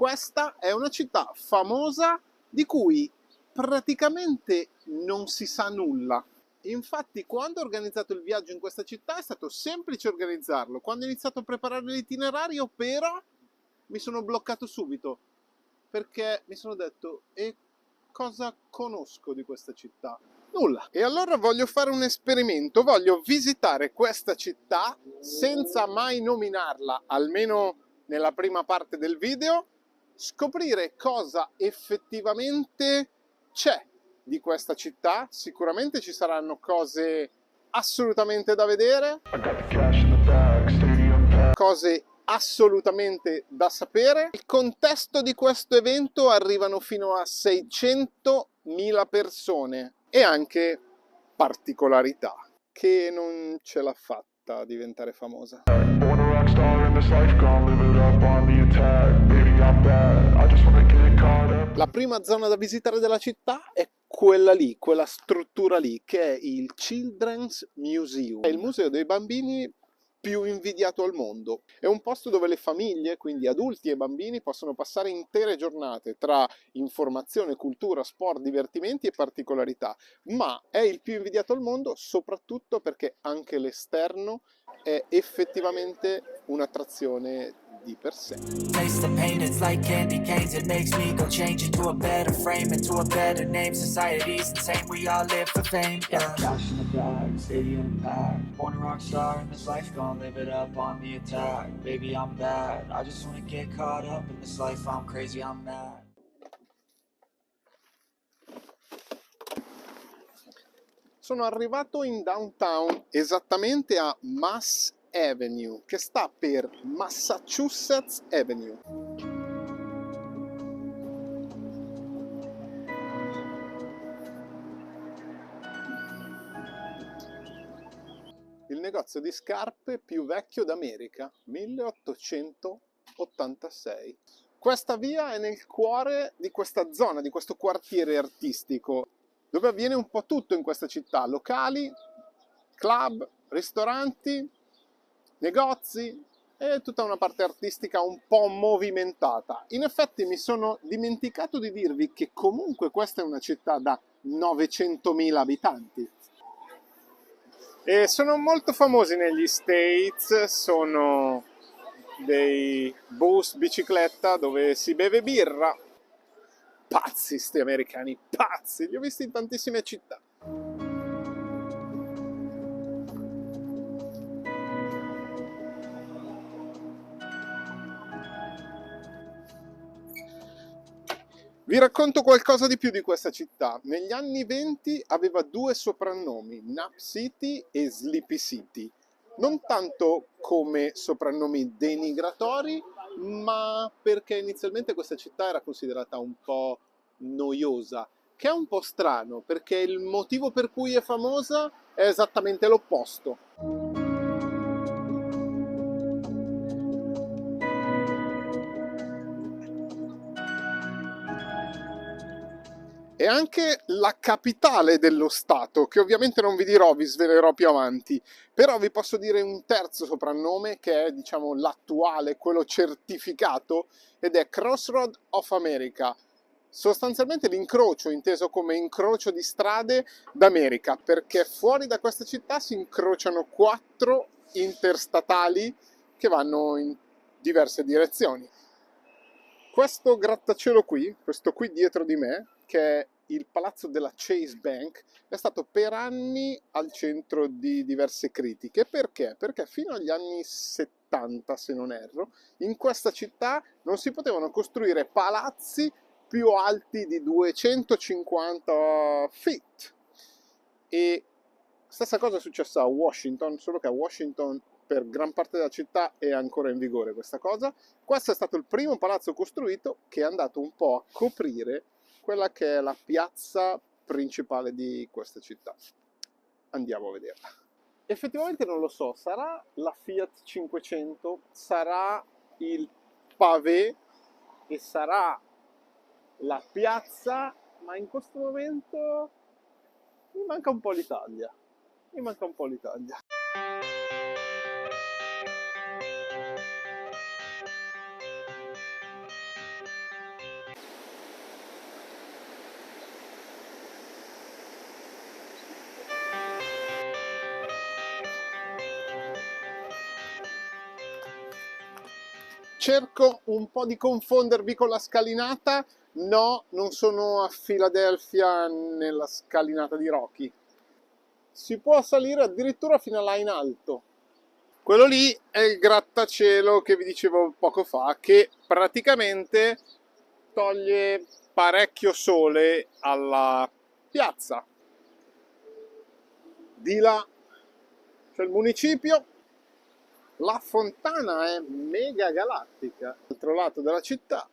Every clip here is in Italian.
questa è una città famosa di cui praticamente non si sa nulla. Infatti, quando ho organizzato il viaggio in questa città è stato semplice organizzarlo. Quando ho iniziato a preparare l'itinerario, però, mi sono bloccato subito, perché mi sono detto, e cosa conosco di questa città? Nulla. E allora voglio fare un esperimento, voglio visitare questa città senza mai nominarla, almeno nella prima parte del video, scoprire cosa effettivamente c'è di questa città. Sicuramente ci saranno cose assolutamente da vedere, cose assolutamente da sapere. Il contesto di questo evento arrivano fino a 600.000 persone e anche particolarità che non ce l'ha fatta a diventare famosa. La prima zona da visitare della città è quella lì, quella struttura lì, che è il Children's Museum. È il museo dei bambini più invidiato al mondo. È un posto dove le famiglie, quindi adulti e bambini, possono passare intere giornate tra informazione, cultura, sport, divertimenti e particolarità. Ma è il più invidiato al mondo soprattutto perché anche l'esterno è effettivamente un'attrazione di per sé. Taste the pain, it's like candy canes. It makes me go change into a better frame, into a better name. Society's insane, we all live for fame. Yeah. Cash in the bag, stadium packed. Born a rock star in this life, gonna live it up on the attack. Baby, I'm bad. I just wanna get caught up in this life. I'm crazy, I'm mad. Sono arrivato in downtown, esattamente a Mass Avenue, che sta per Massachusetts Avenue. Il negozio di scarpe più vecchio d'America, 1886. Questa via è nel cuore di questa zona, di questo quartiere artistico, dove avviene un po' tutto in questa città: locali, club, ristoranti, negozi e tutta una parte artistica un po' movimentata. In effetti mi sono dimenticato di dirvi che comunque questa è una città da 900.000 abitanti. E sono molto famosi negli States, sono dei bus bicicletta dove si beve birra. Pazzi sti americani, pazzi, li ho visti in tantissime città. Vi racconto qualcosa di più di questa città. Negli anni 20 aveva due soprannomi, Nap City e Sleepy City. Non tanto come soprannomi denigratori, ma perché inizialmente questa città era considerata un po' noiosa, che è un po' strano, perché il motivo per cui è famosa è esattamente l'opposto. È anche la capitale dello Stato, che ovviamente non vi dirò, vi svelerò più avanti, però vi posso dire un terzo soprannome che è, diciamo, l'attuale, quello certificato, ed è Crossroad of America. Sostanzialmente l'incrocio, inteso come incrocio di strade d'America, perché fuori da questa città si incrociano 4 interstatali che vanno in diverse direzioni. Questo grattacielo qui, questo qui dietro di me, che è il palazzo della Chase Bank, è stato per anni al centro di diverse critiche. Perché? Perché fino agli anni 70, se non erro, in questa città non si potevano costruire palazzi più alti di 250 feet. E stessa cosa è successa a Washington, solo che a Washington per gran parte della città è ancora in vigore questa cosa. Questo è stato il primo palazzo costruito che è andato un po' a coprire quella che è la piazza principale di questa città. Andiamo a vederla. Effettivamente non lo so, sarà la Fiat 500, sarà il pavé e sarà la piazza, ma in questo momento mi manca un po' l'Italia. Mi manca un po' l'Italia. cerco un po' di confondervi con la scalinata. No, non sono a Philadelphia nella scalinata di Rocky. Si può salire addirittura fino a là in alto. Quello lì è il grattacielo che vi dicevo poco fa, che praticamente toglie parecchio sole alla piazza. Di là c'è il municipio. La fontana è mega galattica, all'altro lato della città.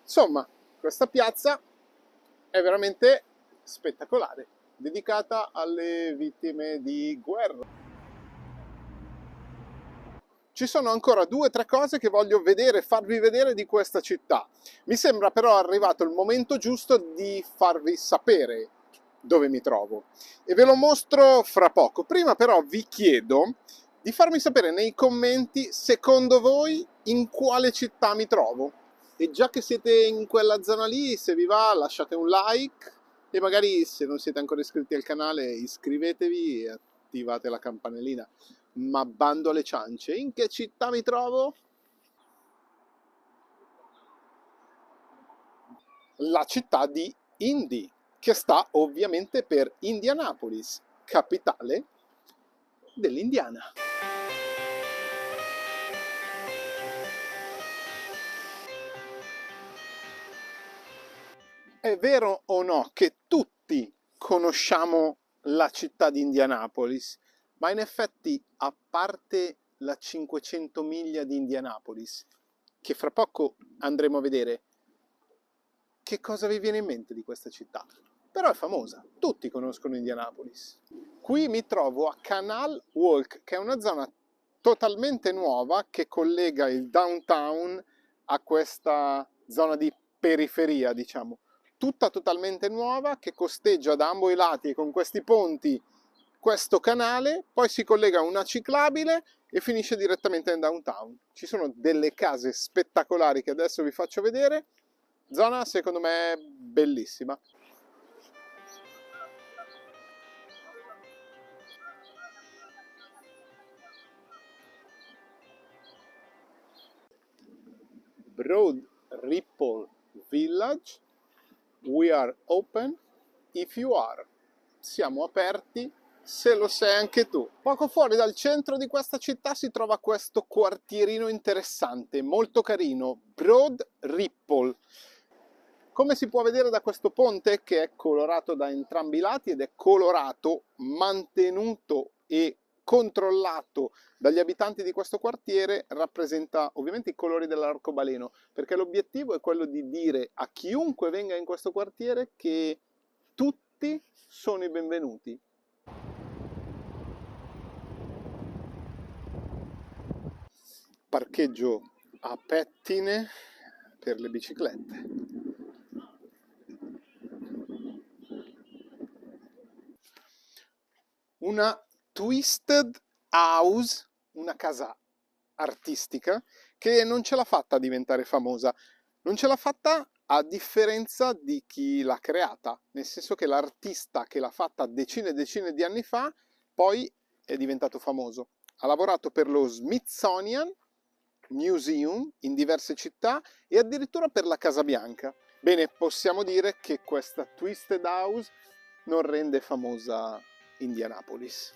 Insomma, questa piazza è veramente spettacolare, dedicata alle vittime di guerra. Ci sono ancora 2 o 3 cose che voglio vedere, farvi vedere di questa città. Mi sembra però arrivato il momento giusto di farvi sapere dove mi trovo e ve lo mostro fra poco. Prima però vi chiedo di farmi sapere nei commenti secondo voi in quale città mi trovo. E già che siete in quella zona lì, se vi va lasciate un like e magari se non siete ancora iscritti al canale iscrivetevi e attivate la campanellina. Ma bando alle ciance, in che città mi trovo? La città di Indy, che sta ovviamente per Indianapolis, capitale dell'Indiana. È vero o no che tutti conosciamo la città di Indianapolis? Ma in effetti, a parte la 500 miglia di Indianapolis, che fra poco andremo a vedere, che cosa vi viene in mente di questa città? Però è famosa, tutti conoscono Indianapolis. Qui mi trovo a Canal Walk, che è una zona totalmente nuova che collega il downtown a questa zona di periferia, diciamo. Tutta totalmente nuova, che costeggia da ambo i lati e con questi ponti questo canale, poi si collega a una ciclabile e finisce direttamente in downtown. Ci sono delle case spettacolari che adesso vi faccio vedere. Zona secondo me bellissima. Broad Ripple Village. We are open if you are. Siamo aperti se lo sei anche tu. Poco fuori dal centro di questa città si trova questo quartierino interessante, molto carino, Broad Ripple. Come si può vedere da questo ponte, che è colorato da entrambi i lati ed è colorato, mantenuto e controllato dagli abitanti di questo quartiere, rappresenta ovviamente i colori dell'arcobaleno, perché l'obiettivo è quello di dire a chiunque venga in questo quartiere che tutti sono i benvenuti. Parcheggio a pettine per le biciclette. Una twisted house, una casa artistica che non ce l'ha fatta a diventare famosa, non ce l'ha fatta a differenza di chi l'ha creata, nel senso che l'artista che l'ha fatta decine e decine di anni fa poi è diventato famoso. Ha lavorato per lo Smithsonian Museum in diverse città e addirittura per la Casa Bianca. Bene, possiamo dire che questa Twisted House non rende famosa Indianapolis.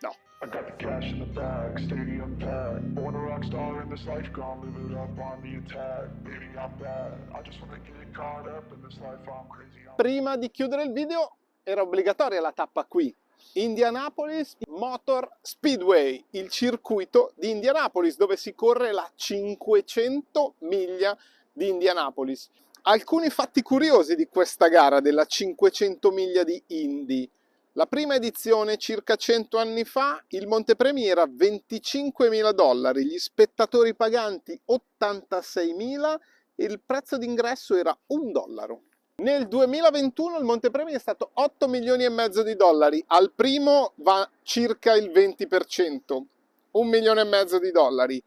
No. I got the cash in the bag, stadium packed. Born a rock star in this life, gonna live it up on the attack. Baby, I'm bad. I just wanna get caught up in this life, I'm crazy. Prima di chiudere il video era obbligatoria la tappa qui. Indianapolis Motor Speedway, il circuito di Indianapolis dove si corre la 500 miglia di Indianapolis. Alcuni fatti curiosi di questa gara della 500 miglia di Indy. La prima edizione, circa 100 anni fa, il montepremi era $25.000, gli spettatori paganti 86.000 e il prezzo d'ingresso era $1. Nel 2021 il montepremi è stato 8 milioni e mezzo di dollari, al primo va circa il 20%, 1 milione e mezzo di dollari.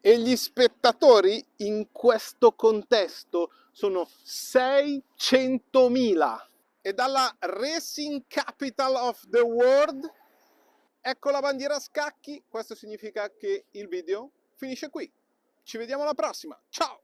E gli spettatori in questo contesto sono 600.000. E dalla Racing Capital of the World, ecco la bandiera a scacchi. Questo significa che il video finisce qui. Ci vediamo alla prossima. Ciao!